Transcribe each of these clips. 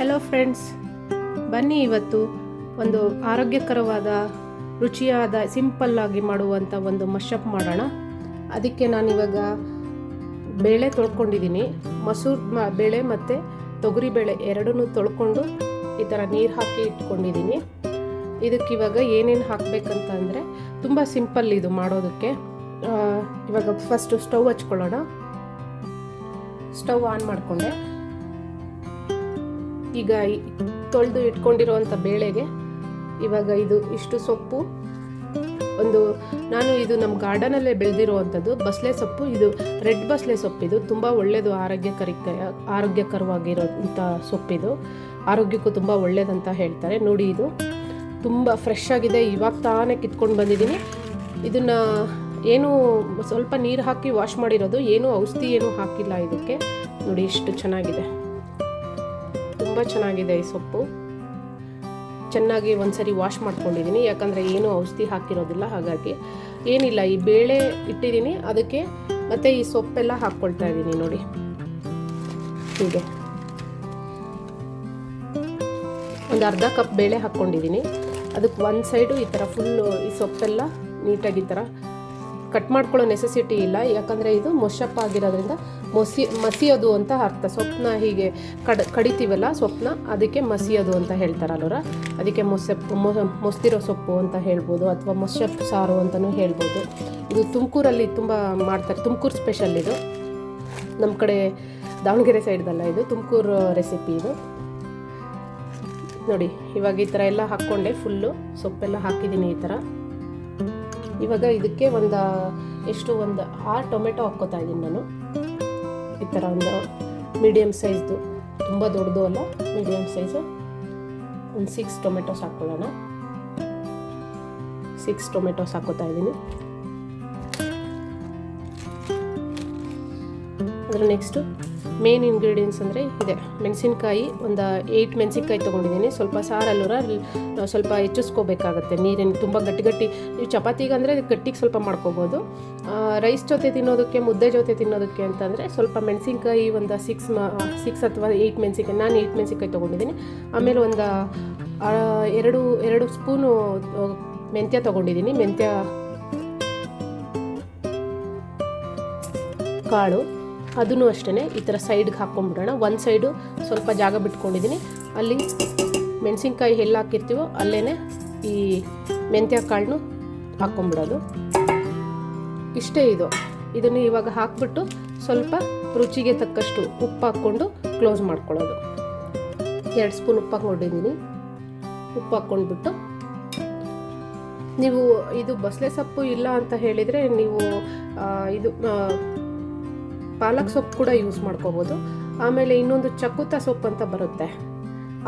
Hello friends, ಬನ್ನಿ ಇವತ್ತು ಒಂದು ಆರೋಗ್ಯಕರವಾದ ರುಚಿಯಾದ ಸಿಂಪಲ್ಲಾಗಿ ಮಾಡುವಂಥ ಒಂದು ಮಶಪ್ ಮಾಡೋಣ. ಅದಕ್ಕೆ ನಾನಿವಾಗ ಬೇಳೆ ತೊಳ್ಕೊಂಡಿದ್ದೀನಿ. ಮಸೂರು ಬೇಳೆ ಮತ್ತು ತೊಗರಿಬೇಳೆ ಎರಡನ್ನೂ ತೊಳ್ಕೊಂಡು ಈ ಥರ ನೀರು ಹಾಕಿ ಇಟ್ಕೊಂಡಿದ್ದೀನಿ. ಇದಕ್ಕಿವಾಗ ಏನೇನು ಹಾಕಬೇಕಂತ ಅಂದರೆ ತುಂಬ ಸಿಂಪಲ್ ಇದು ಮಾಡೋದಕ್ಕೆ. ಇವಾಗ ಫಸ್ಟು ಸ್ಟವ್ ಹಚ್ಕೊಳ್ಳೋಣ. ಸ್ಟವ್ ಆನ್ ಮಾಡಿಕೊಂಡೆ. ಈಗ ತೊಳೆದು ಇಟ್ಕೊಂಡಿರೋವಂಥ ಬೇಳೆಗೆ ಇವಾಗ ಇಷ್ಟು ಸೊಪ್ಪು, ನಾನು ಇದು ನಮ್ಮ ಗಾರ್ಡನಲ್ಲೇ ಬೆಳೆದಿರುವಂಥದ್ದು ಬಸಳೆ ಸೊಪ್ಪು. ಇದು ರೆಡ್ ಬಸಳೆ ಸೊಪ್ಪಿದು ತುಂಬ ಒಳ್ಳೆಯದು, ಆರೋಗ್ಯಕರವಾಗಿರೋಂಥ ಸೊಪ್ಪಿದು, ಆರೋಗ್ಯಕ್ಕೂ ತುಂಬ ಒಳ್ಳೆಯದಂತ ಹೇಳ್ತಾರೆ. ನೋಡಿ, ಇದು ತುಂಬ ಫ್ರೆಶ್ ಆಗಿದೆ. ಇವಾಗ ತಾನೇ ಕಿತ್ಕೊಂಡು ಬಂದಿದ್ದೀನಿ. ಇದನ್ನು ಏನು ಸ್ವಲ್ಪ ನೀರು ಹಾಕಿ ವಾಶ್ ಮಾಡಿರೋದು, ಏನೂ ಔಷಧಿ ಏನೂ ಹಾಕಿಲ್ಲ ಇದಕ್ಕೆ. ನೋಡಿ ಎಷ್ಟು ಚೆನ್ನಾಗಿದೆ, ತುಂಬ ಚೆನ್ನಾಗಿದೆ ಈ ಸೊಪ್ಪು. ಚೆನ್ನಾಗಿ ಒಂದ್ಸರಿ ವಾಶ್ ಮಾಡ್ಕೊಂಡಿದ್ದೀನಿ, ಯಾಕಂದರೆ ಏನೂ ಔಷಧಿ ಹಾಕಿರೋದಿಲ್ಲ. ಹಾಗಾಗಿ ಏನಿಲ್ಲ, ಈ ಬೇಳೆ ಇಟ್ಟಿದ್ದೀನಿ ಅದಕ್ಕೆ, ಮತ್ತು ಈ ಸೊಪ್ಪೆಲ್ಲ ಹಾಕ್ಕೊಳ್ತಾ ಇದ್ದೀನಿ. ನೋಡಿ ಹೀಗೆ ಒಂದು ಅರ್ಧ ಕಪ್ ಬೇಳೆ ಹಾಕ್ಕೊಂಡಿದ್ದೀನಿ. ಅದಕ್ಕೆ ಒಂದು ಸೈಡು ಈ ಥರ ಫುಲ್ಲು ಈ ಸೊಪ್ಪೆಲ್ಲ ನೀಟಾಗಿ ಈ ಥರ ಕಟ್ ಮಾಡ್ಕೊಳ್ಳೋ ನೆಸೆಸಿಟಿ ಇಲ್ಲ, ಯಾಕಂದರೆ ಇದು ಮೊಶಪ್ ಆಗಿರೋದ್ರಿಂದ ಮಸಿಯೋದು ಅಂತ ಅರ್ಥ. ಸೊಪ್ಪನ್ನ ಹೀಗೆ ಕಡಿತೀವಲ್ಲ ಸೊಪ್ಪನ್ನ, ಅದಕ್ಕೆ ಮಸಿಯೋದು ಅಂತ ಹೇಳ್ತಾರಲ್ವರ, ಅದಕ್ಕೆ ಮೊಸ್ತಿರೋ ಸೊಪ್ಪು ಅಂತ ಹೇಳ್ಬೋದು, ಅಥವಾ ಮೊಶಪ್ ಸಾರು ಅಂತಲೂ ಹೇಳ್ಬೋದು. ಇದು ತುಮಕೂರಲ್ಲಿ ತುಂಬ ಮಾಡ್ತಾರೆ, ತುಮಕೂರು ಸ್ಪೆಷಲ್ ಇದು. ನಮ್ಮ ಕಡೆ ದಾವಣಗೆರೆ ಸೈಡ್ದಲ್ಲ, ಇದು ತುಮಕೂರು ರೆಸಿಪಿ ಇದು. ನೋಡಿ ಇವಾಗ ಈ ಥರ ಎಲ್ಲ ಹಾಕ್ಕೊಂಡೆ, ಫುಲ್ಲು ಸೊಪ್ಪೆಲ್ಲ ಹಾಕಿದ್ದೀನಿ ಈ ಥರ. ಇವಾಗ ಇದಕ್ಕೆ ಒಂದು 6 ಟೊಮೆಟೊ ಹಾಕ್ಕೋತಾ ಇದ್ದೀನಿ ನಾನು. ಈ ಥರ ಒಂದು ಮೀಡಿಯಮ್ ಸೈಜ್ದು, ತುಂಬ ದೊಡ್ಡದು ಅಲ್ಲ, ಮೀಡಿಯಮ್ ಸೈಜು. ಒಂದು 6 ಟೊಮೆಟೊಸ್ ಹಾಕ್ಕೊಳ್ಳೋಣ. 6 ಟೊಮೆಟೊಸ್ ಹಾಕ್ಕೋತಾ ಇದ್ದೀನಿ. ಅದರ ನೆಕ್ಸ್ಟು ಮೇನ್ ಇಂಗ್ರೀಡಿಯೆಂಟ್ಸ್ ಅಂದರೆ ಇದೆ ಮೆಣಸಿನ್ಕಾಯಿ. ಒಂದು 8 ಮೆಣಸಿನ್ಕಾಯಿ ತೊಗೊಂಡಿದ್ದೀನಿ. ಸ್ವಲ್ಪ ಸಾರಲ್ಲೂರ ಸ್ವಲ್ಪ ಹೆಚ್ಚಿಸ್ಕೋಬೇಕಾಗತ್ತೆ ನೀರಿನ, ತುಂಬ ಗಟ್ಟಿ. ನೀವು ಚಪಾತಿಗೆ ಅಂದರೆ ಗಟ್ಟಿಗೆ ಸ್ವಲ್ಪ ಮಾಡ್ಕೋಬೋದು. ರೈಸ್ ಜೊತೆ ತಿನ್ನೋದಕ್ಕೆ, ಮುದ್ದೆ ಜೊತೆ ತಿನ್ನೋದಕ್ಕೆ ಅಂತಂದರೆ ಸ್ವಲ್ಪ ಮೆಣಸಿನ್ಕಾಯಿ ಒಂದು 6 ಅಥವಾ 8 ಮೆಣಸಿನ್ಕಾಯಿ, ನಾನು 8 ಮೆಣಸಿನ್ಕಾಯಿ ತೊಗೊಂಡಿದ್ದೀನಿ. ಆಮೇಲೆ ಒಂದು 2 ಸ್ಪೂನು ಮೆಂತ್ಯ ತೊಗೊಂಡಿದ್ದೀನಿ. ಮೆಂತ್ಯ ಕಾಳು, ಅದನ್ನು ಅಷ್ಟೇ ಈ ಥರ ಸೈಡ್ಗೆ ಹಾಕ್ಕೊಂಡ್ಬಿಡೋಣ. ಒಂದು ಸೈಡು ಸ್ವಲ್ಪ ಜಾಗ ಬಿಟ್ಕೊಂಡಿದ್ದೀನಿ, ಅಲ್ಲಿ ಮೆಣಸಿನ್ಕಾಯಿ ಎಲ್ಲಿ ಹಾಕಿರ್ತೀವೋ ಅಲ್ಲೇ ಈ ಮೆಂತ್ಯ ಕಾಳನ್ನು ಹಾಕ್ಕೊಂಬಿಡೋದು. ಇಷ್ಟೇ ಇದು. ಇದನ್ನು ಇವಾಗ ಹಾಕ್ಬಿಟ್ಟು ಸ್ವಲ್ಪ ರುಚಿಗೆ ತಕ್ಕಷ್ಟು ಉಪ್ಪು ಹಾಕ್ಕೊಂಡು ಕ್ಲೋಸ್ ಮಾಡ್ಕೊಳ್ಳೋದು. 2 ಸ್ಪೂನ್ ಉಪ್ಪು ಹಾಕ್ಕೊಂಡಿದ್ದೀನಿ. ಉಪ್ಪು ಹಾಕ್ಕೊಂಡ್ಬಿಟ್ಟು, ನೀವು ಇದು ಬಸಳೆ ಸೊಪ್ಪು ಇಲ್ಲ ಅಂತ ಹೇಳಿದರೆ ನೀವು ಇದು ಪಾಲಕ್ ಸೊಪ್ಪು ಕೂಡ ಯೂಸ್ ಮಾಡ್ಕೋಬೋದು. ಆಮೇಲೆ ಇನ್ನೊಂದು ಚಕ್ಕುತ ಸೊಪ್ಪು ಅಂತ ಬರುತ್ತೆ,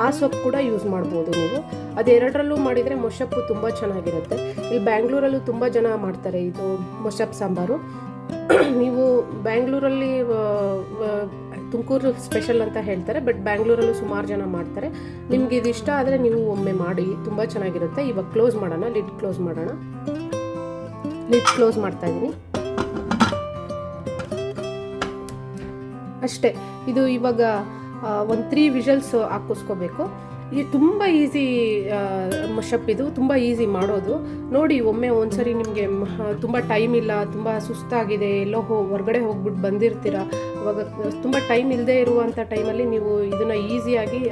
ಆ ಸೊಪ್ಪು ಕೂಡ ಯೂಸ್ ಮಾಡ್ಬೋದು ನೀವು. ಅದೆರಡರಲ್ಲೂ ಮಾಡಿದರೆ ಮೊಶಪ್ಪು ತುಂಬ ಚೆನ್ನಾಗಿರುತ್ತೆ. ಇಲ್ಲಿ ಬ್ಯಾಂಗ್ಳೂರಲ್ಲೂ ತುಂಬ ಜನ ಮಾಡ್ತಾರೆ ಇದು ಮೊಶಪ್ ಸಾಂಬಾರು. ನೀವು ಬ್ಯಾಂಗ್ಳೂರಲ್ಲಿ ತುಮಕೂರು ಸ್ಪೆಷಲ್ ಅಂತ ಹೇಳ್ತಾರೆ, ಬಟ್ ಬ್ಯಾಂಗ್ಳೂರಲ್ಲೂ ಸುಮಾರು ಜನ ಮಾಡ್ತಾರೆ. ನಿಮ್ಗೆ ಇದು ಇಷ್ಟ ಆದರೆ ನೀವು ಒಮ್ಮೆ ಮಾಡಿ, ತುಂಬ ಚೆನ್ನಾಗಿರುತ್ತೆ. ಇವಾಗ ಕ್ಲೋಸ್ ಮಾಡೋಣ, ಲಿಡ್ ಕ್ಲೋಸ್ ಮಾಡೋಣ. ಲಿಡ್ ಕ್ಲೋಸ್ ಮಾಡ್ತಾ ಇದ್ದೀನಿ. ಅಷ್ಟೇ. ಇದು ಇವಾಗ ಒಂದು 3 ವಿಷಲ್ಸ್ ಹಾಕಿಸ್ಕೋಬೇಕು. ಇದು ತುಂಬ ಈಸಿ ಮಶಪ್, ಇದು ತುಂಬ ಈಸಿ ಮಾಡೋದು. ನೋಡಿ ಒಮ್ಮೆ ಒಂದ್ಸರಿ. ನಿಮಗೆ ತುಂಬ ಟೈಮ್ ಇಲ್ಲ, ತುಂಬ ಸುಸ್ತಾಗಿದೆ, ಎಲ್ಲೋ ಹೊರಗಡೆ ಹೋಗ್ಬಿಟ್ಟು ಬಂದಿರ್ತೀರ, ಅವಾಗ ತುಂಬ ಟೈಮ್ ಇಲ್ಲದೆ ಇರುವಂಥ ಟೈಮಲ್ಲಿ ನೀವು ಇದನ್ನು ಈಸಿಯಾಗಿ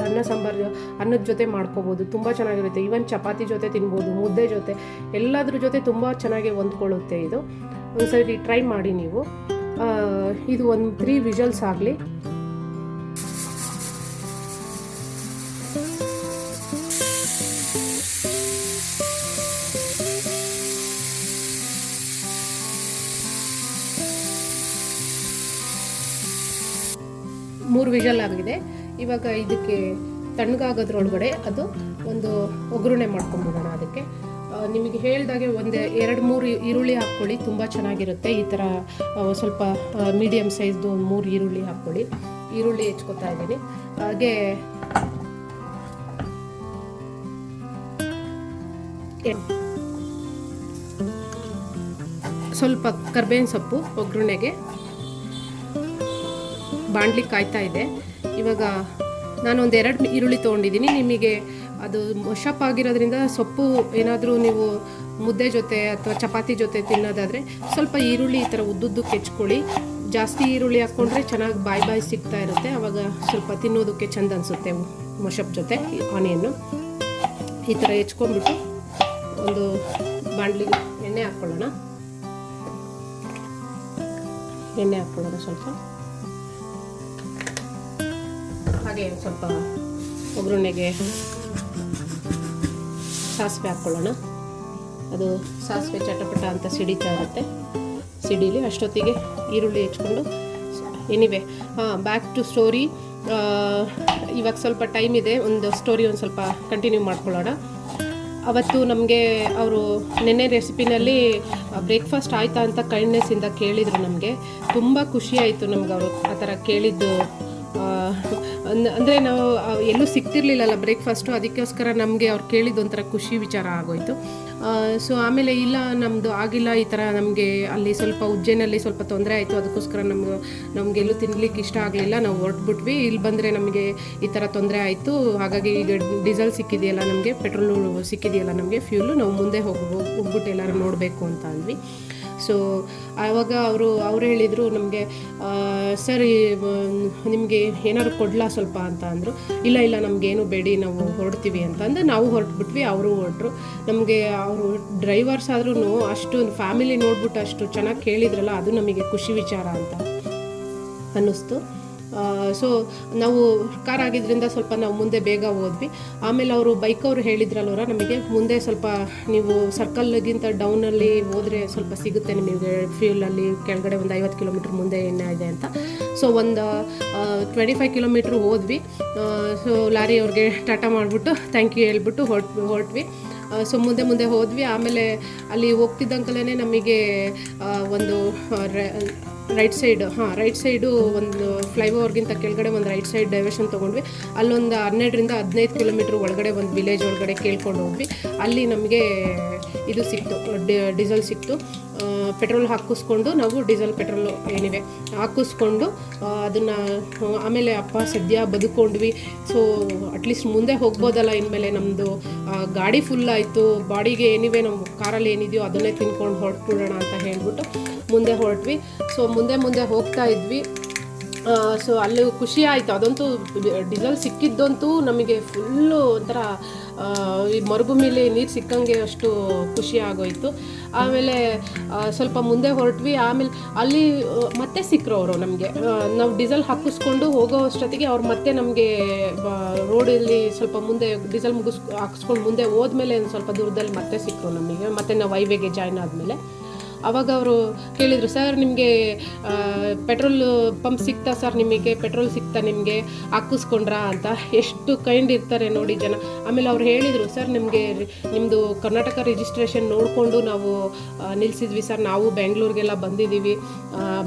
ಅನ್ನದ ಜೊತೆ ಮಾಡ್ಕೋಬೋದು. ತುಂಬ ಚೆನ್ನಾಗಿರುತ್ತೆ. ಈವನ್ ಚಪಾತಿ ಜೊತೆ ತಿನ್ಬೋದು, ಮುದ್ದೆ ಜೊತೆ, ಎಲ್ಲದ್ರ ಜೊತೆ ತುಂಬ ಚೆನ್ನಾಗಿ ಹೊಂದ್ಕೊಳ್ಳುತ್ತೆ ಇದು. ಒಂದ್ಸರಿ ಟ್ರೈ ಮಾಡಿ ನೀವು. ಇದು ಒಂದು 3 ವಿಷಲ್ಸ್ ಆಗಲಿ. ಮೂರು ವಿಷಲ್ ಆಗಿದೆ. ಇವಾಗ ಇದಕ್ಕೆ ತಣ್ಣಗಾಗೋದ್ರೊಳಗಡೆ ಅದು ಒಂದು ಒಗ್ಗರಣೆ ಮಾಡ್ಕೊಂಡ್ಬಿಡೋಣ. ಅದಕ್ಕೆ ನಿಮಗೆ ಹೇಳಿದಾಗೆ ಒಂದು 2-3 ಈರುಳ್ಳಿ ಹಾಕ್ಕೊಳ್ಳಿ, ತುಂಬ ಚೆನ್ನಾಗಿರುತ್ತೆ. ಈ ಥರ ಸ್ವಲ್ಪ ಮೀಡಿಯಮ್ ಸೈಜ್ದು 3 ಈರುಳ್ಳಿ ಹಾಕ್ಕೊಳ್ಳಿ. ಈರುಳ್ಳಿ ಹೆಚ್ಕೊತಾ ಇದ್ದೀನಿ. ಹಾಗೆ ಸ್ವಲ್ಪ ಕರ್ಬೇವಿನ ಸೊಪ್ಪು ಒಗ್ಗರಣೆಗೆ. ಬಾಣಲಿ ಕಾಯ್ತಾ ಇದೆ. ಇವಾಗ ನಾನೊಂದು 2 ಈರುಳ್ಳಿ ತೊಗೊಂಡಿದ್ದೀನಿ. ನಿಮಗೆ ಅದು ಮಶಪ್ ಆಗಿರೋದ್ರಿಂದ ಸೊಪ್ಪು ಏನಾದರೂ ನೀವು ಮುದ್ದೆ ಜೊತೆ ಅಥವಾ ಚಪಾತಿ ಜೊತೆ ತಿನ್ನೋದಾದರೆ ಸ್ವಲ್ಪ ಈರುಳ್ಳಿ ಈ ಥರ ಉದ್ದುದ್ದಕ್ಕೆ ಹೆಚ್ಕೊಳ್ಳಿ. ಜಾಸ್ತಿ ಈರುಳ್ಳಿ ಹಾಕ್ಕೊಂಡ್ರೆ ಚೆನ್ನಾಗಿ ಬಾಯಿ ಸಿಗ್ತಾ ಇರುತ್ತೆ, ಆವಾಗ ಸ್ವಲ್ಪ ತಿನ್ನೋದಕ್ಕೆ ಚೆಂದ ಅನಿಸುತ್ತೆ. ಮಶಪ್ ಜೊತೆ ಆನಿಯನ್ನು ಈ ಥರ ಹೆಚ್ಕೊಂಡ್ಬಿಟ್ಟು ಒಂದು ಬಾಣಲಿಗೆ ಎಣ್ಣೆ ಹಾಕ್ಕೊಳ್ಳೋಣ. ಸ್ವಲ್ಪ ಹಾಗೆ ಸ್ವಲ್ಪ ಒಗ್ಗರಣೆಗೆ ಸಾಸಿವೆ ಹಾಕ್ಕೊಳ್ಳೋಣ. ಅದು ಸಾಸಿವೆ ಚಟಪಟ ಅಂತ ಸಿಡಿತಾ ಇರುತ್ತೆ. ಸಿಡಿಲಿ ಅಷ್ಟೊತ್ತಿಗೆ ಈರುಳ್ಳಿ ಹೆಚ್ಕೊಂಡು ಎನಿವೆ ಬ್ಯಾಕ್ ಟು ಸ್ಟೋರಿ. ಇವಾಗ ಸ್ವಲ್ಪ ಟೈಮ್ ಇದೆ, ಒಂದು ಸ್ಟೋರಿ ಒಂದು ಸ್ವಲ್ಪ ಕಂಟಿನ್ಯೂ ಮಾಡ್ಕೊಳ್ಳೋಣ. ಅವತ್ತು ನಮಗೆ ಅವರು ನೆನ್ನೆ ರೆಸಿಪಿನಲ್ಲಿ ಬ್ರೇಕ್ಫಾಸ್ಟ್ ಆಯಿತಾ ಅಂತ ಕೈಂಡ್ನೆಸ್ಸಿಂದ ಕೇಳಿದರು. ನಮಗೆ ತುಂಬ ಖುಷಿ ಆಯಿತು ನಮ್ಗೆ ಅವರು ಆ ಥರ ಕೇಳಿದ್ದು. ಅಂದರೆ ನಾವು ಎಲ್ಲೂ ಸಿಗ್ತಿರ್ಲಿಲ್ಲಲ್ಲ ಬ್ರೇಕ್ಫಾಸ್ಟು, ಅದಕ್ಕೋಸ್ಕರ ನಮಗೆ ಅವ್ರು ಕೇಳಿದ್ದು ಒಂಥರ ಖುಷಿ ವಿಚಾರ ಆಗೋಯಿತು. ಸೊ ಆಮೇಲೆ ಇಲ್ಲ ನಮ್ಮದು ಆಗಿಲ್ಲ ಈ ಥರ, ನಮಗೆ ಅಲ್ಲಿ ಸ್ವಲ್ಪ ಉಜ್ಜೈನಲ್ಲಿ ಸ್ವಲ್ಪ ತೊಂದರೆ ಆಯಿತು, ಅದಕ್ಕೋಸ್ಕರ ನಮಗೆಲ್ಲೂ ತಿನ್ನಲಿಕ್ಕೆ ಇಷ್ಟ ಆಗಲಿಲ್ಲ, ನಾವು ಹೊರಟ್ಬಿಟ್ವಿ. ಇಲ್ಲಿ ಬಂದರೆ ನಮಗೆ ಈ ಥರ ತೊಂದರೆ ಆಯಿತು, ಹಾಗಾಗಿ ಈಗ ಡೀಸೆಲ್ ಸಿಕ್ಕಿದೆಯಲ್ಲ ನಮಗೆ, ಪೆಟ್ರೋಲು ಸಿಕ್ಕಿದೆಯಲ್ಲ ನಮಗೆ, ಫ್ಯೂಲು, ನಾವು ಮುಂದೆ ಹೋಗ್ಬಿಟ್ಟು ಎಲ್ಲರೂ ನೋಡಬೇಕು ಅಂತ ಅಂದ್ವಿ. ಸೊ ಆವಾಗ ಅವರು ಹೇಳಿದರು ನಮಗೆ, ಸರ್ ನಿಮಗೆ ಏನಾದ್ರು ಕೊಡಲಾ ಸ್ವಲ್ಪ ಅಂತ ಅಂದರು. ಇಲ್ಲ ನಮಗೇನು ಬೇಡಿ, ನಾವು ಹೊರಡ್ತೀವಿ ಅಂತಂದು ನಾವು ಹೊರಟ್ಬಿಟ್ವಿ. ಅವರು ಹೊರಟ್ರು. ನಮಗೆ ಅವರು ಡ್ರೈವರ್ಸ್ ಆದ್ರೂ ಅಷ್ಟು ಫ್ಯಾಮಿಲಿ ನೋಡ್ಬಿಟ್ಟು ಅಷ್ಟು ಚೆನ್ನಾಗಿ ಕೇಳಿದ್ರಲ್ಲ, ಅದು ನಮಗೆ ಖುಷಿ ವಿಚಾರ ಅಂತ ಅನ್ನಿಸ್ತು. ಸೊ ನಾವು ಕಾರ್ ಆಗಿದ್ದರಿಂದ ಸ್ವಲ್ಪ ನಾವು ಮುಂದೆ ಬೇಗ ಹೋದ್ವಿ. ಆಮೇಲೆ ಅವರು ಬೈಕವರು ಹೇಳಿದ್ರಲ್ವರ ನಮಗೆ, ಮುಂದೆ ಸ್ವಲ್ಪ ನೀವು ಸರ್ಕಲ್ಗಿಂತ ಡೌನಲ್ಲಿ ಹೋದರೆ ಸ್ವಲ್ಪ ಸಿಗುತ್ತೆ ನಿಮಗೆ ಫ್ಯೂಲಲ್ಲಿ, ಕೆಳಗಡೆ ಒಂದು 50 ಕಿಲೋಮೀಟ್ರ್ ಮುಂದೆ ಎಣ್ಣೆ ಇದೆ ಅಂತ. ಸೊ ಒಂದು 25 ಕಿಲೋಮೀಟ್ರ್ ಹೋದ್ವಿ. ಸೊ ಲಾರಿ ಅವ್ರಿಗೆ ಟಾಟಾ ಮಾಡಿಬಿಟ್ಟು ಥ್ಯಾಂಕ್ ಯು ಹೇಳ್ಬಿಟ್ಟು ಹೊರಟ್ವಿ. ಸೊ ಮುಂದೆ ಹೋದ್ವಿ. ಆಮೇಲೆ ಅಲ್ಲಿ ಹೋಗ್ತಿದ್ದಂಕಲೇ ನಮಗೆ ಒಂದು ರೈಟ್ ಸೈಡು ಒಂದು ಫ್ಲೈಓವರ್ಗಿಂತ ಕೆಳಗಡೆ ಒಂದು ರೈಟ್ ಸೈಡ್ ಡೈವರ್ಷನ್ ತೊಗೊಂಡ್ವಿ. ಅಲ್ಲೊಂದು 12ರಿಂದ 15 ಕಿಲೋಮೀಟ್ರ್ ಒಳಗಡೆ ಒಂದು ವಿಲೇಜ್ ಒಳಗಡೆ ಕೇಳ್ಕೊಂಡು ಹೋದ್ವಿ. ಅಲ್ಲಿ ನಮಗೆ ಇದು ಸಿಕ್ತು, ಡೀಸೆಲ್ ಸಿಕ್ತು. ಪೆಟ್ರೋಲ್ ಹಾಕಿಸ್ಕೊಂಡು ನಾವು ಪೆಟ್ರೋಲು ಏನಿವೆ ಹಾಕಿಸ್ಕೊಂಡು ಅದನ್ನು ಆಮೇಲೆ ಸದ್ಯ ಬದುಕೊಂಡ್ವಿ. ಸೊ ಅಟ್ಲೀಸ್ಟ್ ಮುಂದೆ ಹೋಗ್ಬೋದಲ್ಲ, ಇನ್ಮೇಲೆ ನಮ್ಮದು ಗಾಡಿ ಫುಲ್ ಆಯಿತು, ಬಾಡಿಗೆ ಏನಿವೆ ನಮ್ಮ ಕಾರಲ್ಲಿ ಏನಿದೆಯೋ ಅದನ್ನೇ ತಿನ್ಕೊಂಡು ಹೊರಟ್ಬಿಡೋಣ ಅಂತ ಹೇಳ್ಬಿಟ್ಟು ಮುಂದೆ ಹೊರಟ್ವಿ. ಸೊ ಮುಂದೆ ಹೋಗ್ತಾ ಇದ್ವಿ. ಸೊ ಅಲ್ಲಿ ಖುಷಿ ಆಯಿತು. ಅದಂತೂ ಡೀಸೆಲ್ ಸಿಕ್ಕಿದ್ದಂತೂ ನಮಗೆ ಫುಲ್ಲು ಒಂಥರ ಈ ಮರುಭೂಮಿಲಿ ನೀರು ಸಿಕ್ಕಂಗೆ ಅಷ್ಟು ಖುಷಿ ಆಗೋಯಿತು. ಆಮೇಲೆ ಸ್ವಲ್ಪ ಮುಂದೆ ಹೊರಟ್ವಿ. ಆಮೇಲೆ ಅಲ್ಲಿ ಮತ್ತೆ ಸಿಕ್ಕರು ಅವರು ನಮಗೆ. ನಾವು ಡೀಸೆಲ್ ಹಾಕಿಸ್ಕೊಂಡು ಹೋಗೋ ಅಷ್ಟೊತ್ತಿಗೆ ಅವ್ರು ಮತ್ತೆ ನಮಗೆ ರೋಡಲ್ಲಿ ಸ್ವಲ್ಪ ಮುಂದೆ ಡೀಸೆಲ್ ಹಾಕಿಸ್ಕೊಂಡು ಮುಂದೆ ಹೋದ್ಮೇಲೆ ಸ್ವಲ್ಪ ದೂರದಲ್ಲಿ ಮತ್ತೆ ಸಿಕ್ಕರು ನಮಗೆ. ಮತ್ತೆ ನಾವು ಹೈವೇಗೆ ಜಾಯ್ನ್ ಆದಮೇಲೆ ಆವಾಗ ಅವರು ಕೇಳಿದರು, ಸರ್ ನಿಮಗೆ ಪೆಟ್ರೋಲ್ ಪಂಪ್ ಸಿಗ್ತಾ ಸರ್, ನಿಮಗೆ ಪೆಟ್ರೋಲ್ ಸಿಗ್ತಾ ನಿಮಗೆ ಹಾಕಿಸ್ಕೊಂಡ್ರಾ ಅಂತ. ಎಷ್ಟು ಕೈಂಡ್ ಇರ್ತಾರೆ ನೋಡಿ ಜನ. ಆಮೇಲೆ ಅವ್ರು ಹೇಳಿದರು, ಸರ್ ನಿಮ್ಮದು ಕರ್ನಾಟಕ ರಿಜಿಸ್ಟ್ರೇಷನ್ ನೋಡಿಕೊಂಡು ನಾವು ನಿಲ್ಲಿಸಿದ್ವಿ ಸರ್, ನಾವು ಬೆಂಗಳೂರಿಗೆಲ್ಲ ಬಂದಿದ್ದೀವಿ,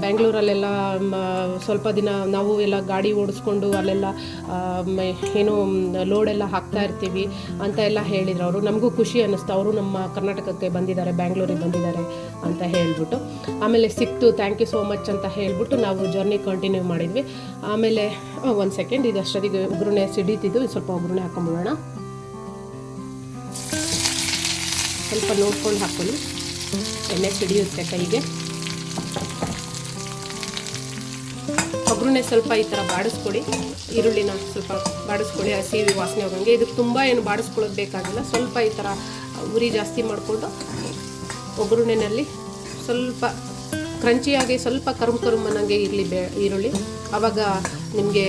ಬೆಂಗಳೂರಲ್ಲೆಲ್ಲ ಸ್ವಲ್ಪ ದಿನ ನಾವು ಎಲ್ಲ ಗಾಡಿ ಓಡಿಸ್ಕೊಂಡು ಅಲ್ಲೆಲ್ಲ ಏನು ಲೋಡೆಲ್ಲ ಹಾಕ್ತಾ ಇರ್ತೀವಿ ಅಂತ ಎಲ್ಲ ಹೇಳಿದರು ಅವರು. ನಮಗೂ ಖುಷಿ ಅನ್ನಿಸ್ತು, ಅವರು ನಮ್ಮ ಕರ್ನಾಟಕಕ್ಕೆ ಬಂದಿದ್ದಾರೆ, ಬೆಂಗಳೂರಿಗೆ ಬಂದಿದ್ದಾರೆ ಅಂತ ಹೇಳ್ಬಿಟ್ಟು. ಆಮೇಲೆ ಸಿಕ್ತು, ಥ್ಯಾಂಕ್ ಯು ಸೋ ಮಚ್ ಅಂತ ಹೇಳ್ಬಿಟ್ಟು ನಾವು ಜರ್ನಿ ಕಂಟಿನ್ಯೂ ಮಾಡಿದ್ವಿ. ಆಮೇಲೆ ಒಂದು ಸೆಕೆಂಡ್, ಇದು ಅಷ್ಟೊತ್ತಿಗೆ ಒಗ್ಗರಣೆ ಸಿಡೀತಿದ್ದು, ಸ್ವಲ್ಪ ಒಗ್ಗರಣೆ ಹಾಕೊಂಡ್ಬಿಡೋಣ. ಸ್ವಲ್ಪ ನೋಡ್ಕೊಂಡು ಹಾಕೊಳ್ಳಿ, ಎಣ್ಣೆ ಸಿಡಿಯುತ್ತೆ ಕೈಗೆ. ಒಗ್ಗರಣೆ ಸ್ವಲ್ಪ ಈ ಥರ ಬಾಡಿಸ್ಕೊಡಿ, ಈರುಳ್ಳಿನ ಸ್ವಲ್ಪ ಬಾಡಿಸ್ಕೊಳ್ಳಿ, ಹಸಿ ವಾಸನೆ ಹೋಗಂಗೆ. ಇದಕ್ಕೆ ತುಂಬ ಏನು ಬಾಡಿಸ್ಕೊಳ್ಳೋದು ಬೇಕಾಗಿಲ್ಲ, ಸ್ವಲ್ಪ ಈ ಥರ ಉರಿ ಜಾಸ್ತಿ ಮಾಡಿಕೊಂಡು ಒಗ್ಗರಣೆನಲ್ಲಿ ಸ್ವಲ್ಪ ಕ್ರಂಚಿಯಾಗಿ ಸ್ವಲ್ಪ ಕರುಮ್ ಅನ್ನಂಗೆ ಇರಲಿ ಈರುಳ್ಳಿ. ಆವಾಗ ನಿಮಗೆ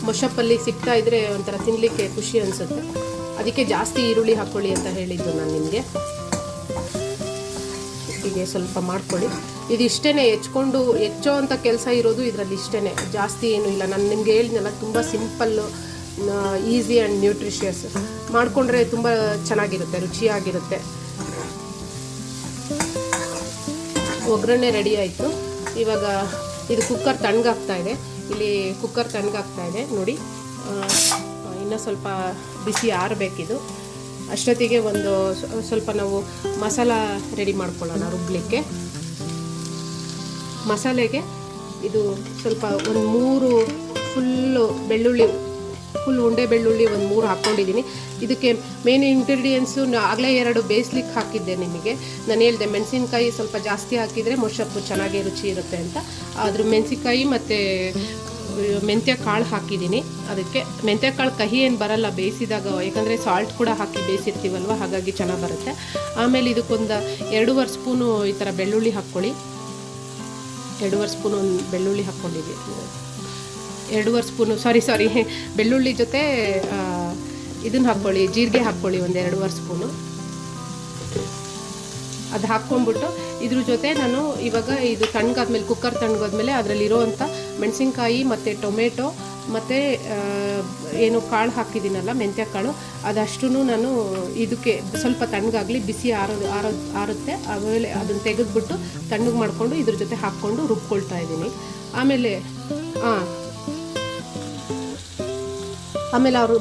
ಮೊಶಪ್ಪಲ್ಲಿ ಸಿಗ್ತಾ ಇದ್ದರೆ ಒಂಥರ ತಿನ್ನಲಿಕ್ಕೆ ಖುಷಿ ಅನಿಸುತ್ತೆ. ಅದಕ್ಕೆ ಜಾಸ್ತಿ ಈರುಳ್ಳಿ ಹಾಕ್ಕೊಳ್ಳಿ ಅಂತ ಹೇಳಿದ್ದು ನಾನು ನಿಮಗೆ. ಹೀಗೆ ಸ್ವಲ್ಪ ಮಾಡ್ಕೊಳ್ಳಿ. ಇದು ಇಷ್ಟೇ, ಹೆಚ್ಚೋ ಅಂಥ ಕೆಲಸ ಇರೋದು ಇದರಲ್ಲಿ ಇಷ್ಟೇ, ಜಾಸ್ತಿ ಏನೂ ಇಲ್ಲ. ನಾನು ನಿಮಗೆ ಹೇಳಿದ್ನಲ್ಲ, ತುಂಬ ಸಿಂಪಲ್ಲು, ಈಸಿ ಆ್ಯಂಡ್ ನ್ಯೂಟ್ರಿಷಿಯಸ್. ಮಾಡಿಕೊಂಡ್ರೆ ತುಂಬ ಚೆನ್ನಾಗಿರುತ್ತೆ, ರುಚಿಯಾಗಿರುತ್ತೆ. ಒಗ್ಗರಣೆ ರೆಡಿ ಆಯಿತು. ಇವಾಗ ಇದು ಕುಕ್ಕರ್ ತಣ್ಣಗಾಗ್ತಾ ಇದೆ. ಇಲ್ಲಿ ಕುಕ್ಕರ್ ತಣ್ಣಗಾಗ್ತಾ ಇದೆ ನೋಡಿ. ಇನ್ನೂ ಸ್ವಲ್ಪ ಬಿಸಿ ಆರಬೇಕಿದು. ಅಷ್ಟೊತ್ತಿಗೆ ಒಂದು ಸ್ವಲ್ಪ ನಾವು ಮಸಾಲ ರೆಡಿ ಮಾಡ್ಕೊಳ್ಳೋಣ ರುಬ್ಲಿಕ್ಕೆ. ಮಸಾಲೆಗೆ ಇದು ಸ್ವಲ್ಪ ಒಂದು 3 ಫುಲ್ಲು ಬೆಳ್ಳುಳ್ಳಿ ಫುಲ್ ಉಂಡೆ ಬೆಳ್ಳುಳ್ಳಿ ಒಂದು 3 ಹಾಕ್ಕೊಂಡಿದ್ದೀನಿ. ಇದಕ್ಕೆ ಮೇನ್ ಇಂಗ್ರೀಡಿಯೆಂಟ್ಸು ಆಗಲೇ 2 ಬೇಯಿಸ್ಲಿಕ್ಕೆ ಹಾಕಿದ್ದೆ ನಿಮಗೆ. ನಾನು ಹೇಳಿದೆ ಮೆಣಸಿನ್ಕಾಯಿ ಸ್ವಲ್ಪ ಜಾಸ್ತಿ ಹಾಕಿದರೆ ಮೊಸಪ್ಪು ಚೆನ್ನಾಗಿ ರುಚಿ ಇರುತ್ತೆ ಅಂತ. ಅದ್ರ ಮೆಣಸಿನ್ಕಾಯಿ ಮತ್ತು ಮೆಂತ್ಯ ಕಾಳು ಹಾಕಿದ್ದೀನಿ. ಅದಕ್ಕೆ ಮೆಂತ್ಯ ಕಾಳು ಕಹಿ ಏನು ಬರಲ್ಲ ಬೇಯಿಸಿದಾಗ, ಯಾಕಂದರೆ ಸಾಲ್ಟ್ ಕೂಡ ಹಾಕಿ ಬೇಯಿಸಿರ್ತೀವಲ್ವ, ಹಾಗಾಗಿ ಚೆನ್ನಾಗಿ ಬರುತ್ತೆ. ಆಮೇಲೆ ಇದಕ್ಕೊಂದು 2.5 ಸ್ಪೂನು ಈ ಥರ ಬೆಳ್ಳುಳ್ಳಿ ಹಾಕ್ಕೊಳ್ಳಿ. 2.5 ಸ್ಪೂನು ಬೆಳ್ಳುಳ್ಳಿ ಹಾಕ್ಕೊಂಡಿದ್ದೀನಿ. 2.5 ಸ್ಪೂನು ಸಾರಿ ಬೆಳ್ಳುಳ್ಳಿ ಜೊತೆ ಇದನ್ನು ಹಾಕ್ಕೊಳ್ಳಿ, ಜೀರಿಗೆ ಹಾಕ್ಕೊಳ್ಳಿ ಒಂದು 2.5 ಸ್ಪೂನು. ಅದು ಹಾಕ್ಕೊಂಡ್ಬಿಟ್ಟು ಇದ್ರ ಜೊತೆ ನಾನು ಇವಾಗ ಇದು ತಣ್ಣಗಾದ್ಮೇಲೆ, ಕುಕ್ಕರ್ ತಣ್ಣಗಾದ್ಮೇಲೆ ಅದರಲ್ಲಿರೋವಂಥ ಮೆಣಸಿನ್ಕಾಯಿ ಮತ್ತು ಟೊಮೆಟೊ ಮತ್ತು ಏನು ಕಾಳು ಹಾಕಿದ್ದೀನಲ್ಲ ಮೆಂತ್ಯ ಕಾಳು, ಅದಷ್ಟು ನಾನು ಇದಕ್ಕೆ ಸ್ವಲ್ಪ ತಣ್ಣಗಾಗಲಿ, ಬಿಸಿ ಆರುತ್ತೆ. ಆಮೇಲೆ ಅದನ್ನು ತೆಗೆದುಬಿಟ್ಟು ತಣ್ಣಗೆ ಮಾಡಿಕೊಂಡು ಇದ್ರ ಜೊತೆ ಹಾಕ್ಕೊಂಡು ರುಬ್ಕೊಳ್ತಾ ಇದ್ದೀನಿ. ಆಮೇಲೆ ಅವರು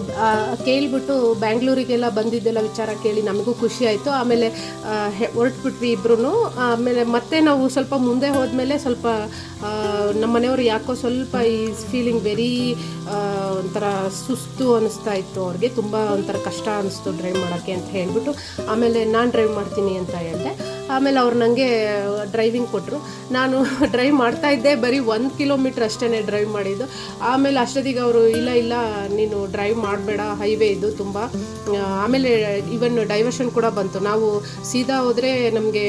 ಕೇಳಿಬಿಟ್ಟು ಬ್ಯಾಂಗ್ಳೂರಿಗೆಲ್ಲ ಬಂದಿದ್ದೆಲ್ಲ ವಿಚಾರ ಕೇಳಿ ನಮಗೂ ಖುಷಿ ಆಯಿತು. ಆಮೇಲೆ ಹೊರಟ್ಬಿಟ್ವಿ ಇಬ್ಬರೂ. ಆಮೇಲೆ ಮತ್ತೆ ನಾವು ಸ್ವಲ್ಪ ಮುಂದೆ ಹೋದ್ಮೇಲೆ ಸ್ವಲ್ಪ ನಮ್ಮ ಮನೆಯವರು ಯಾಕೋ ಸ್ವಲ್ಪ ಈ ಫೀಲಿಂಗ್ ವೆರಿ ಒಂಥರ ಸುಸ್ತು ಅನ್ನಿಸ್ತಾ ಇತ್ತು ಅವ್ರಿಗೆ. ತುಂಬ ಒಂಥರ ಕಷ್ಟ ಅನ್ನಿಸ್ತು ಡ್ರೈವ್ ಮಾಡೋಕ್ಕೆ ಅಂತ ಹೇಳಿಬಿಟ್ಟು ಆಮೇಲೆ ನಾನು ಡ್ರೈವ್ ಮಾಡ್ತೀನಿ ಅಂತ ಹೇಳಿದೆ. ಆಮೇಲೆ ಅವ್ರು ನನಗೆ ಡ್ರೈವಿಂಗ್ ಕೊಟ್ಟರು. ನಾನು ಡ್ರೈವ್ ಮಾಡ್ತಾಯಿದ್ದೆ, ಬರೀ 1 ಕಿಲೋಮೀಟ್ರ್ ಅಷ್ಟೇ ಡ್ರೈವ್ ಮಾಡಿದ್ದು. ಆಮೇಲೆ ಅಷ್ಟೊತ್ತಿಗೆ ಅವರು ಇಲ್ಲ ನೀನು ಡ್ರೈವ್ ಮಾಡಬೇಡ, ಹೈವೇ ಇದು ತುಂಬ. ಆಮೇಲೆ ಈವನ್ ಡೈವರ್ಷನ್ ಕೂಡ ಬಂತು. ನಾವು ಸೀದಾ ಹೋದರೆ ನಮಗೆ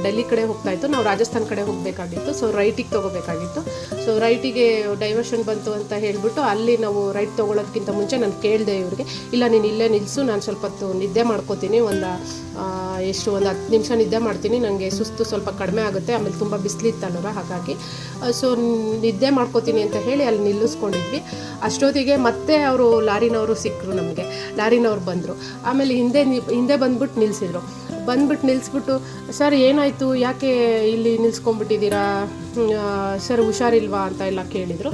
ಡೆಲ್ಲಿ ಕಡೆ ಹೋಗ್ತಾಯಿತ್ತು, ನಾವು ರಾಜಸ್ಥಾನ್ ಕಡೆ ಹೋಗಬೇಕಾಗಿತ್ತು. ಸೊ ರೈಟಿಗೆ ತೊಗೋಬೇಕಾಗಿತ್ತು. ಸೊ ರೈಟಿಗೆ ಡೈವರ್ಷನ್ ಬಂತು ಅಂತ ಹೇಳಿಬಿಟ್ಟು ಅಲ್ಲಿ ನಾವು ರೈಟ್ ತೊಗೊಳೋದಕ್ಕಿಂತ ಮುಂಚೆ ನಾನು ಕೇಳಿದೆ ಇವ್ರಿಗೆ, ಇಲ್ಲ ನೀನು ಇಲ್ಲೇ ನಿಲ್ಲಿಸು, ನಾನು ಸ್ವಲ್ಪ ಹೊತ್ತು ನಿದ್ದೆ ಮಾಡ್ಕೋತೀನಿ, ಒಂದು 10 ನಿಮಿಷ ನಿದ್ದೆ ಮಾಡ್ತೀನಿ, ನನಗೆ ಸುಸ್ತು ಸ್ವಲ್ಪ ಕಡಿಮೆ ಆಗುತ್ತೆ, ಆಮೇಲೆ ತುಂಬ ಬಿಸಿಲಿತ್ತಲ್ವ ಹಾಗಾಗಿ. ಸೊ ನಿದ್ದೆ ಮಾಡ್ಕೋತೀನಿ ಅಂತ ಹೇಳಿ ಅಲ್ಲಿ ನಿಲ್ಲಿಸ್ಕೊಂಡಿದ್ವಿ. ಅಷ್ಟೊತ್ತಿಗೆ ಮತ್ತೆ ಅವರು ಲಾರಿನವರು ಸಿಕ್ಕರು ನಮಗೆ. ಲಾರಿನವ್ರು ಬಂದರು. ಆಮೇಲೆ ಹಿಂದೆ ಬಂದ್ಬಿಟ್ಟು ನಿಲ್ಲಿಸಿದ್ರು. ನಿಲ್ಲಿಸ್ಬಿಟ್ಟು, ಸರ್ ಏನಾಯಿತು, ಯಾಕೆ ಇಲ್ಲಿ ನಿಲ್ಸ್ಕೊಂಡ್ಬಿಟ್ಟಿದ್ದೀರಾ, ಸರ್ ಹುಷಾರಿಲ್ವಾ ಅಂತ ಎಲ್ಲ ಕೇಳಿದರು.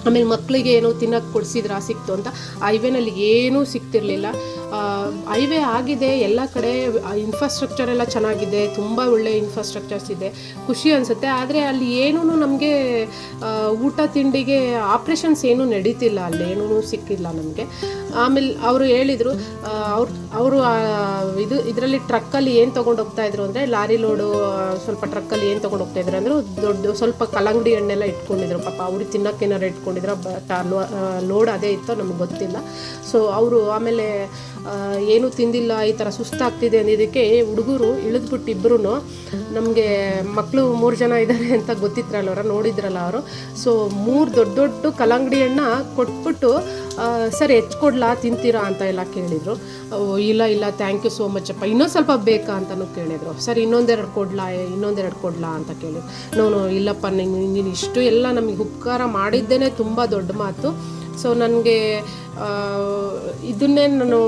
ಆಮೇಲೆ ಮಕ್ಕಳಿಗೆ ಏನೋ ತಿನ್ನೋಕ್ಕೆ ಕೊಡಿಸಿದ್ರಾ, ಸಿಕ್ತು ಅಂತ. ಹೈವೇನಲ್ಲಿ ಏನೂ ಸಿಗ್ತಿರ್ಲಿಲ್ಲ. ಹೈವೇ ಆಗಿದೆ ಎಲ್ಲ ಕಡೆ, ಇನ್ಫ್ರಾಸ್ಟ್ರಕ್ಚರ್ ಎಲ್ಲ ಚೆನ್ನಾಗಿದೆ, ತುಂಬ ಒಳ್ಳೆ ಇನ್ಫ್ರಾಸ್ಟ್ರಕ್ಚರ್ಸ್ ಇದೆ, ಖುಷಿ ಅನಿಸುತ್ತೆ. ಆದರೆ ಅಲ್ಲಿ ಏನೂ ನಮಗೆ ಊಟ ತಿಂಡಿಗೆ ಆಪ್ರೇಷನ್ಸ್ ಏನೂ ನಡೀತಿಲ್ಲ, ಅಲ್ಲಿ ಏನೂ ಸಿಕ್ಕಿಲ್ಲ ನಮಗೆ. ಆಮೇಲೆ ಅವರು ಹೇಳಿದರು, ಅವರು ಇದರಲ್ಲಿ ಟ್ರಕ್ಕಲ್ಲಿ ಏನು ತೊಗೊಂಡು ಹೋಗ್ತಾಯಿದ್ರು ಅಂದರೆ, ಲಾರಿ ಲೋಡು ಸ್ವಲ್ಪ ಟ್ರಕ್ಕಲ್ಲಿ ಏನು ತೊಗೊಂಡು ಹೋಗ್ತಾಯಿದ್ರು ಅಂದರೆ ದೊಡ್ಡ ಸ್ವಲ್ಪ ಕಲ್ಲಂಗಡಿ ಹಣ್ಣೆಲ್ಲ ಇಟ್ಕೊಂಡಿದ್ರು. ಪಾಪ ಅವ್ರಿಗೆ ತಿನ್ನೋಕ್ಕೇನಾರು ಇಟ್ಕೊಂಡಿದ್ರು, ಲೋಡ್ ಅದೇ ಇತ್ತೋ ನಮಗೆ ಗೊತ್ತಿಲ್ಲ. ಸೊ ಅವರು ಆಮೇಲೆ ಏನೂ ತಿಂದಿಲ್ಲ, ಈ ಥರ ಸುಸ್ತಾಗ್ತಿದೆ ಅಂದಿದ್ದಕ್ಕೆ ಹುಡುಗರು ಇಳಿದ್ಬಿಟ್ಟು ಇಬ್ಬರೂ, ನಮಗೆ ಮಕ್ಕಳು 3 ಜನ ಇದ್ದಾರೆ ಅಂತ ಗೊತ್ತಿದ್ರಲ್ಲ ಅವರ, ನೋಡಿದ್ರಲ್ಲ ಅವರು. ಸೊ 3 ದೊಡ್ಡ ಕಲ್ಲಂಗಡಿ ಹಣ್ಣ ಕೊಟ್ಬಿಟ್ಟು, ಸರ್ ಹೆಚ್ಚಿಕೊಡ್ಲಾ, ತಿಂತೀರಾ ಅಂತ ಎಲ್ಲ ಕೇಳಿದರು. ಇಲ್ಲ ಥ್ಯಾಂಕ್ ಯು ಸೋ ಮಚ್ ಅಪ್ಪ, ಇನ್ನೊಂದು ಸ್ವಲ್ಪ ಬೇಕಾ ಅಂತಲೂ ಕೇಳಿದರು. ಸರ್ ಇನ್ನೊಂದೆರಡು ಕೊಡ್ಲಾ ಅಂತ ಕೇಳಿದ್ರು. ನೋನು ಇಲ್ಲಪ್ಪ, ನೀನು ಇಷ್ಟು ಎಲ್ಲ ನಮಗೆ ಉಪಕಾರ ಮಾಡಿದ್ದೇನೆ ತುಂಬ ದೊಡ್ಡ ಮಾತು. ಸೊ ನನಗೆ ಇದನ್ನೇ ನಾನು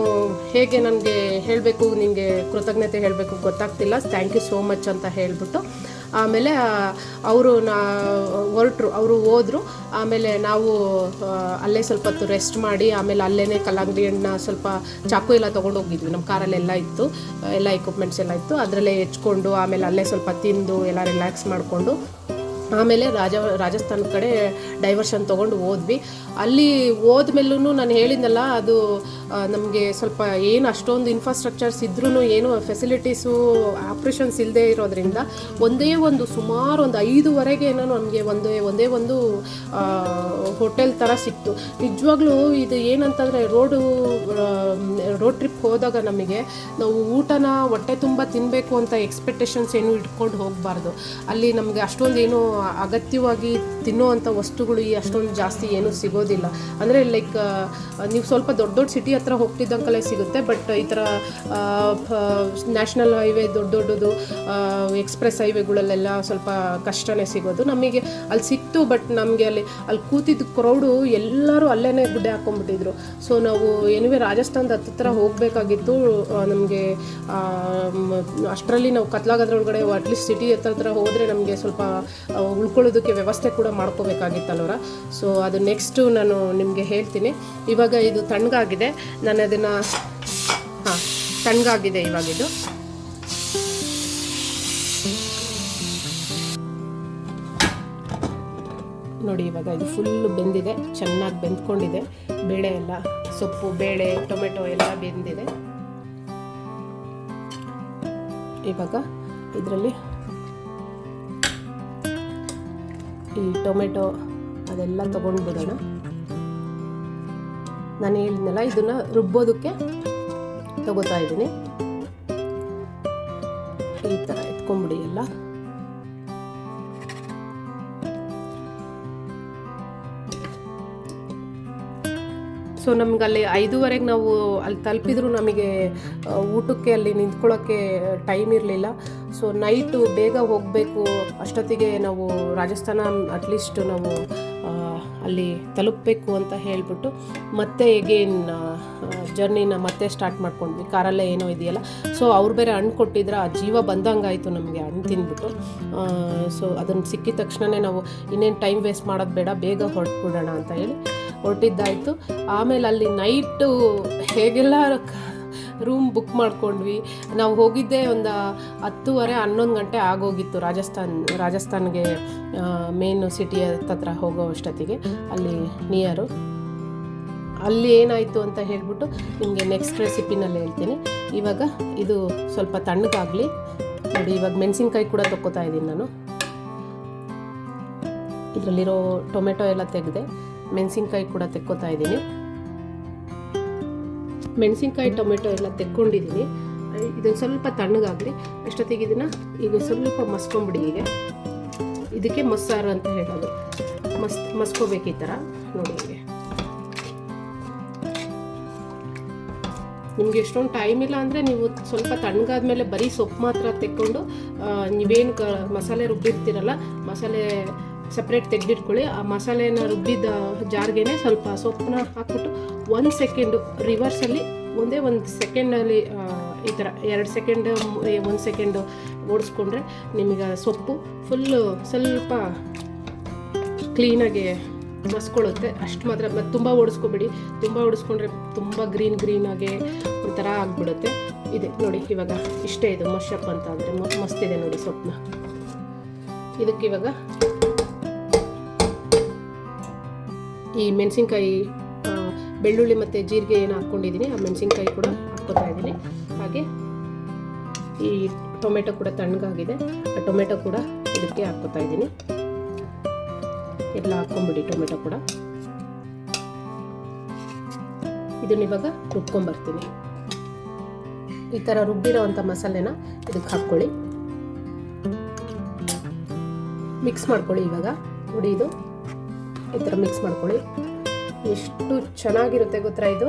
ಹೇಗೆ ನನಗೆ ಹೇಳಬೇಕು, ನಿನಗೆ ಕೃತಜ್ಞತೆ ಹೇಳಬೇಕು ಗೊತ್ತಾಗ್ತಿಲ್ಲ, ಥ್ಯಾಂಕ್ ಯು ಸೋ ಮಚ್ ಅಂತ ಹೇಳಿಬಿಟ್ಟು ಆಮೇಲೆ ಅವರು ಹೊರಟರು, ಅವರು ಹೋದರು. ಆಮೇಲೆ ನಾವು ಅಲ್ಲೇ ಸ್ವಲ್ಪ ಹೊತ್ತು ರೆಸ್ಟ್ ಮಾಡಿ, ಆಮೇಲೆ ಅಲ್ಲೇ ಕಲ್ಲಂಗಡಿ ಹಣ್ಣು ಸ್ವಲ್ಪ ಚಾಕು ಎಲ್ಲ ತೊಗೊಂಡೋಗಿದ್ವಿ. ನಮ್ಮ ಕಾರಲ್ಲೆಲ್ಲ ಇತ್ತು, ಎಲ್ಲ ಎಕ್ವಿಪ್ಮೆಂಟ್ಸ್ ಎಲ್ಲ ಇತ್ತು, ಅದರಲ್ಲೇ ಹೆಚ್ಕೊಂಡು ಆಮೇಲೆ ಅಲ್ಲೇ ಸ್ವಲ್ಪ ತಿಂದು ಎಲ್ಲ ರಿಲ್ಯಾಕ್ಸ್ ಮಾಡಿಕೊಂಡು ಆಮೇಲೆ ರಾಜಸ್ಥಾನ ಕಡೆ ಡೈವರ್ಷನ್ ತೊಗೊಂಡು ಹೋದ್ವಿ. ಅಲ್ಲಿ ಹೋದ್ಮೇಲೂ ನಾನು ಹೇಳಿದ್ನಲ್ಲ, ಅದು ನಮಗೆ ಸ್ವಲ್ಪ ಏನು ಅಷ್ಟೊಂದು ಇನ್ಫ್ರಾಸ್ಟ್ರಕ್ಚರ್ಸ್ ಇದ್ರೂ ಏನು ಫೆಸಿಲಿಟೀಸು ಆಪ್ರೇಷನ್ಸ್ ಇಲ್ಲದೆ ಇರೋದ್ರಿಂದ ಸುಮಾರು ಒಂದು 5:15 ಏನೋ ನಮಗೆ ಒಂದೇ ಒಂದು ಹೋಟೆಲ್ ಥರ ಸಿಕ್ತು. ನಿಜವಾಗ್ಲೂ ಇದು ಏನಂತಂದರೆ ರೋಡ್ ಟ್ರಿಪ್ ಹೋದಾಗ ನಮಗೆ ನಾವು ಊಟನ ಹೊಟ್ಟೆ ತುಂಬ ತಿನ್ನಬೇಕು ಅಂತ ಎಕ್ಸ್ಪೆಕ್ಟೇಷನ್ಸ್ ಏನು ಇಟ್ಕೊಂಡು ಹೋಗಬಾರ್ದು. ಅಲ್ಲಿ ನಮಗೆ ಅಷ್ಟೊಂದು ಏನು ಅಗತ್ಯವಾಗಿ ತಿನ್ನೋವಂಥ ವಸ್ತುಗಳು ಅಷ್ಟೊಂದು ಜಾಸ್ತಿ ಏನೂ ಸಿಗೋದಿಲ್ಲ. ಅಂದರೆ ಲೈಕ್ ನೀವು ಸ್ವಲ್ಪ ದೊಡ್ಡ ಸಿಟಿ ಹತ್ರ ಹೋಗ್ತಿದ್ದಂಕಲ್ಲೇ ಸಿಗುತ್ತೆ, ಬಟ್ ಈ ಥರ ನ್ಯಾಷನಲ್ ಹೈವೇ ದೊಡ್ಡದು ಎಕ್ಸ್ಪ್ರೆಸ್ ಹೈವೇಗಳಲ್ಲೆಲ್ಲ ಸ್ವಲ್ಪ ಕಷ್ಟನೇ ಸಿಗೋದು. ನಮಗೆ ಅಲ್ಲಿ ಸಿಕ್ತು, ಬಟ್ ನಮಗೆ ಅಲ್ಲಿ ಕೂತಿದ್ದ ಕ್ರೌಡು ಎಲ್ಲರೂ ಅಲ್ಲೇ ಗುಡ್ಡೆ ಹಾಕ್ಕೊಂಡ್ಬಿಟ್ಟಿದ್ರು. ಸೊ ನಾವು ಏನಿವೆ ರಾಜಸ್ಥಾನದ ಹತ್ತಿರ ಹೋಗಬೇಕಾಗಿತ್ತು. ನಮಗೆ ಅಷ್ಟರಲ್ಲಿ ನಾವು ಕತ್ಲಾಗದ್ರೊಳಗಡೆ ಅಟ್ಲೀಸ್ಟ್ ಸಿಟಿ ಹತ್ರ ಹೋದರೆ ನಮಗೆ ಸ್ವಲ್ಪ ಉಳ್ಕೊಳ್ಳೋದಕ್ಕೆ ವ್ಯವಸ್ಥೆ ಕೂಡ ಮಾಡ್ಕೋಬೇಕಾಗಿತ್ತಲ್ವರ. ಸೊ ಅದು ನೆಕ್ಸ್ಟು ನಾನು ನಿಮಗೆ ಹೇಳ್ತೀನಿ. ಇವಾಗ ಇದು ತಣ್ಣಗಾಗಿದೆ, ನಾನು ಅದನ್ನು ತಣ್ಣಗಾಗಿದೆ ಇವಾಗಿದು. ನೋಡಿ ಇವಾಗ ಇದು ಫುಲ್ಲು ಬೆಂದಿದೆ, ಚೆನ್ನಾಗಿ ಬೆಂದ್ಕೊಂಡಿದೆ. ಬೇಳೆ ಎಲ್ಲ, ಸೊಪ್ಪು, ಬೇಳೆ, ಟೊಮೆಟೊ ಎಲ್ಲ ಬೆಂದಿದೆ. ಇವಾಗ ಇದರಲ್ಲಿ ಈ ಟೊಮೆಟೊ ಅದೆಲ್ಲ ತೊಗೊಂಡ್ಬಿಡೋಣ. ನಾನು ಹೇಳಿದ್ನಲ್ಲ, ಇದನ್ನು ರುಬ್ಬೋದಕ್ಕೆ ತಗೋತಾ ಇದ್ದೀನಿ. ಈ ಥರ ಎತ್ಕೊಂಡ್ಬಿಡಿ ಎಲ್ಲ. ಸೊ ನಮ್ಗೆ ಅಲ್ಲಿ 5:15 ನಾವು ಅಲ್ಲಿ ತಲುಪಿದ್ರು ನಮಗೆ ಊಟಕ್ಕೆ ಅಲ್ಲಿ ನಿಂತ್ಕೊಳ್ಳೋಕ್ಕೆ ಟೈಮ್ ಇರಲಿಲ್ಲ. ಸೊ ನೈಟು ಬೇಗ ಹೋಗಬೇಕು, ಅಷ್ಟೊತ್ತಿಗೆ ನಾವು ರಾಜಸ್ಥಾನ ಅಟ್ಲೀಸ್ಟ್ ನಾವು ಅಲ್ಲಿ ತಲುಪಬೇಕು ಅಂತ ಹೇಳಿಬಿಟ್ಟು ಮತ್ತೆ ಎಗೇನ್ ಜರ್ನಿನ ಮತ್ತೆ ಸ್ಟಾರ್ಟ್ ಮಾಡ್ಕೊಂಡ್ವಿ. ಕಾರಲ್ಲೇ ಏನೋ ಇದೆಯಲ್ಲ, ಸೊ ಅವ್ರು ಬೇರೆ ಹಣ್ಣು ಕೊಟ್ಟಿದ್ರೆ ಆ ಜೀವ ಬಂದಂಗಾಯಿತು ನಮಗೆ ಹಣ್ಣು ತಿಂದ್ಬಿಟ್ಟು. ಸೊ ಅದನ್ನು ಸಿಕ್ಕಿದ ತಕ್ಷಣವೇ ನಾವು ಇನ್ನೇನು ಟೈಮ್ ವೇಸ್ಟ್ ಮಾಡೋದು ಬೇಡ, ಬೇಗ ಹೊರಟ್ಬಿಡೋಣ ಅಂತ ಹೇಳಿ ಹೊರಟಿದ್ದಾಯಿತು. ಆಮೇಲೆ ಅಲ್ಲಿ ನೈಟು ಹೇಗೆಲ್ಲ ರೂಮ್ ಬುಕ್ ಮಾಡ್ಕೊಂಡ್ವಿ. ನಾವು ಹೋಗಿದ್ದೆ ಒಂದು 10:30-11 ಗಂಟೆ ಆಗೋಗಿತ್ತು ರಾಜಸ್ಥಾನ್ಗೆ ಮೇನ್ ಸಿಟಿ ಹತ್ರ ಹೋಗೋ ಅಷ್ಟೊತ್ತಿಗೆ, ಅಲ್ಲಿ ನಿಯರು. ಅಲ್ಲಿ ಏನಾಯಿತು ಅಂತ ಹೇಳ್ಬಿಟ್ಟು ನಿಮಗೆ ನೆಕ್ಸ್ಟ್ ರೆಸಿಪಿನಲ್ಲಿ ಹೇಳ್ತೀನಿ. ಇವಾಗ ಇದು ಸ್ವಲ್ಪ ತಣ್ಣಗಾಗಲಿ. ನೋಡಿ ಇವಾಗ ಮೆಣಸಿನ್ಕಾಯಿ ಕೂಡ ತೊಗೋತಾ ಇದ್ದೀನಿ ನಾನು. ಇದರಲ್ಲಿರೋ ಟೊಮೆಟೊ ಎಲ್ಲ ತೆಗೆದೆ, ಮೆಣಸಿನ್ಕಾಯಿ ಕೂಡ ತೆಕ್ಕೋತಾ ಇದ್ದೀನಿ. ಮೆಣಸಿನ್ಕಾಯಿ ಟೊಮೆಟೊ ಎಲ್ಲ ತೆಕ್ಕೊಂಡಿದ್ದೀನಿ. ಇದನ್ನು ಸ್ವಲ್ಪ ತಣ್ಣಗಾಗಲಿ. ಅಷ್ಟೊತ್ತಿಗೆ ಇದನ್ನು ಈಗ ಸ್ವಲ್ಪ ಮಸ್ಕೊಂಬಿಡಿ. ಹೀಗೆ ಇದಕ್ಕೆ ಮಸ್ಸಾರು ಅಂತ ಹೇಳೋದು. ಮಸ್ಕೋಬೇಕು ಈ ಥರ. ನೋಡಿ ಹೀಗೆ ನಿಮ್ಗೆ ಎಷ್ಟೊಂದು ಟೈಮ್ ಇಲ್ಲ ಅಂದರೆ ನೀವು ಸ್ವಲ್ಪ ತಣ್ಣಗಾದ್ಮೇಲೆ ಬರೀ ಸೊಪ್ಪು ಮಾತ್ರ ತೆಕ್ಕೊಂಡು ನೀವೇನು ಮಸಾಲೆ ರುಬ್ಬಿರ್ತೀರಲ್ಲ, ಮಸಾಲೆ ಸಪ್ರೇಟ್ ತೆಗೆದಿಟ್ಕೊಳ್ಳಿ. ಆ ಮಸಾಲೆನ ರುಬ್ಬಿದ ಜಾರ್ಗೆ ಸ್ವಲ್ಪ ಸೊಪ್ಪನ್ನ ಹಾಕ್ಬಿಟ್ಟು 1 ಸೆಕೆಂಡು ರಿವರ್ಸಲ್ಲಿ ಒಂದೇ 1 ಸೆಕೆಂಡಲ್ಲಿ ಈ ಥರ 2 ಸೆಕೆಂಡ್ 1 ಸೆಕೆಂಡು ಓಡಿಸ್ಕೊಂಡ್ರೆ ನಿಮಗೆ ಸೊಪ್ಪು ಫುಲ್ಲು ಸ್ವಲ್ಪ ಕ್ಲೀನಾಗಿ ಮಸ್ಕೊಳ್ಳುತ್ತೆ. ಅಷ್ಟು ಮಾತ್ರ. ಮತ್ತು ತುಂಬ ಓಡಿಸ್ಕೊಬೇಡಿ, ತುಂಬ ಓಡಿಸ್ಕೊಂಡ್ರೆ ತುಂಬ ಗ್ರೀನಾಗಿ ಒಂಥರ ಆಗಿಬಿಡುತ್ತೆ. ಇದೆ ನೋಡಿ ಇವಾಗ ಇಷ್ಟೇ. ಇದು ಮಶಪ್ ಅಂತ ಅಂದರೆ ಮಸ್ತಿದೆ ನೋಡಿ ಸೊಪ್ಪನ್ನ. ಇದಕ್ಕೆ ಇವಾಗ ಈ ಮೆಣಸಿನ್ಕಾಯಿ, ಬೆಳ್ಳುಳ್ಳಿ ಮತ್ತು ಜೀರಿಗೆ ಏನು ಹಾಕ್ಕೊಂಡಿದ್ದೀನಿ ಆ ಮೆಣಸಿನ್ಕಾಯಿ ಕೂಡ ಹಾಕ್ಕೊತಾ ಇದ್ದೀನಿ. ಹಾಗೆ ಈ ಟೊಮೆಟೊ ಕೂಡ ತಣ್ಣಗಾಗಿದೆ, ಆ ಟೊಮೆಟೊ ಕೂಡ ಇದಕ್ಕೆ ಹಾಕ್ಕೊತಾ ಇದ್ದೀನಿ. ಎಲ್ಲ ಹಾಕ್ಕೊಂಬಿಡಿ ಟೊಮೆಟೊ ಕೂಡ. ಇದನ್ನ ಇವಾಗ ರುಬ್ಕೊಂಬರ್ತೀನಿ. ಈ ಥರ ರುಬ್ಬಿರೋ ಅಂಥ ಮಸಾಲೆನ ಇದಕ್ಕೆ ಹಾಕ್ಕೊಳ್ಳಿ, ಮಿಕ್ಸ್ ಮಾಡ್ಕೊಳ್ಳಿ. ಇವಾಗ ನೋಡಿ ಇದು ಈ ಥರ ಮಿಕ್ಸ್ ಮಾಡ್ಕೊಳ್ಳಿ. ಎಷ್ಟು ಚೆನ್ನಾಗಿರುತ್ತೆ ಗೊತ್ತಾ ಇದು.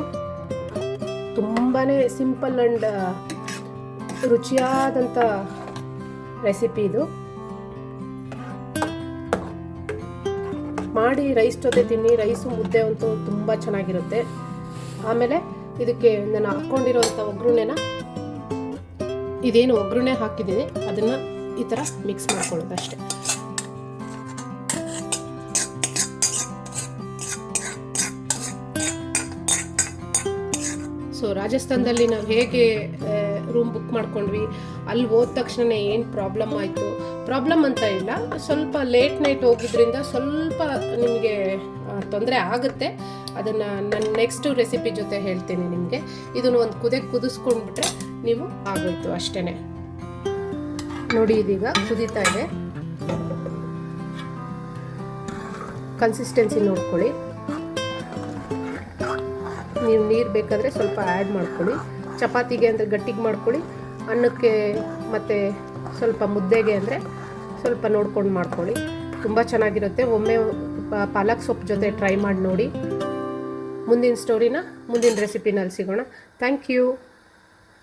ತುಂಬಾ ಸಿಂಪಲ್ ಆ್ಯಂಡ್ ರುಚಿಯಾದಂಥ ರೆಸಿಪಿ ಇದು. ಮಾಡಿ ರೈಸ್ ಜೊತೆ ತಿನ್ನಿ. ರೈಸು ಮುದ್ದೆ ಅಂತೂ ತುಂಬ ಚೆನ್ನಾಗಿರುತ್ತೆ. ಆಮೇಲೆ ಇದಕ್ಕೆ ನಾನು ಹಾಕ್ಕೊಂಡಿರೋಂಥ ಒಗ್ಗರಣೆನ, ಇದೇನು ಒಗ್ಗರಣೆ ಹಾಕಿದ್ದೀನಿ ಅದನ್ನು ಈ ಥರ ಮಿಕ್ಸ್ ಮಾಡ್ಕೊಳ್ಳೋದು ಅಷ್ಟೇ. ಸೊ ರಾಜಸ್ಥಾನದಲ್ಲಿ ನಾವು ಹೇಗೆ ರೂಮ್ ಬುಕ್ ಮಾಡ್ಕೊಂಡ್ವಿ, ಅಲ್ಲಿ ಹೋದ ತಕ್ಷಣ ಏನು ಪ್ರಾಬ್ಲಮ್ ಆಯಿತು, ಪ್ರಾಬ್ಲಮ್ ಅಂತ ಇಲ್ಲ, ಸ್ವಲ್ಪ ಲೇಟ್ ನೈಟ್ ಹೋಗಿದ್ರಿಂದ ಸ್ವಲ್ಪ ನಿಮಗೆ ತೊಂದರೆ ಆಗುತ್ತೆ. ಅದನ್ನು ನಾನು ನೆಕ್ಸ್ಟ್ ರೆಸಿಪಿ ಜೊತೆ ಹೇಳ್ತೀನಿ ನಿಮಗೆ. ಇದನ್ನು ಒಂದು ಕುದಿಸ್ಕೊಂಡ್ಬಿಟ್ರೆ ನೀವು ಆಗೋಯ್ತು ಅಷ್ಟೇ. ನೋಡಿ ಇದೀಗ ಕುದೀತಾ ಇದೆ. ಕನ್ಸಿಸ್ಟೆನ್ಸಿ ನೋಡ್ಕೊಳ್ಳಿ. ನೀವು ನೀರು ಬೇಕಾದರೆ ಸ್ವಲ್ಪ ಆ್ಯಡ್ ಮಾಡ್ಕೊಳ್ಳಿ. ಚಪಾತಿಗೆ ಅಂದರೆ ಗಟ್ಟಿಗೆ ಮಾಡ್ಕೊಳ್ಳಿ, ಅನ್ನಕ್ಕೆ ಮತ್ತು ಸ್ವಲ್ಪ ಮುದ್ದೆಗೆ ಅಂದರೆ ಸ್ವಲ್ಪ ನೋಡ್ಕೊಂಡು ಮಾಡ್ಕೊಳ್ಳಿ. ತುಂಬ ಚೆನ್ನಾಗಿರುತ್ತೆ. ಒಮ್ಮೆ ಪಾಲಕ್ ಸೊಪ್ಪು ಜೊತೆ ಟ್ರೈ ಮಾಡಿ ನೋಡಿ. ಮುಂದಿನ ಸ್ಟೋರಿನ ಮುಂದಿನ ರೆಸಿಪಿನಲ್ಲಿ ಸಿಗೋಣ. Thank you.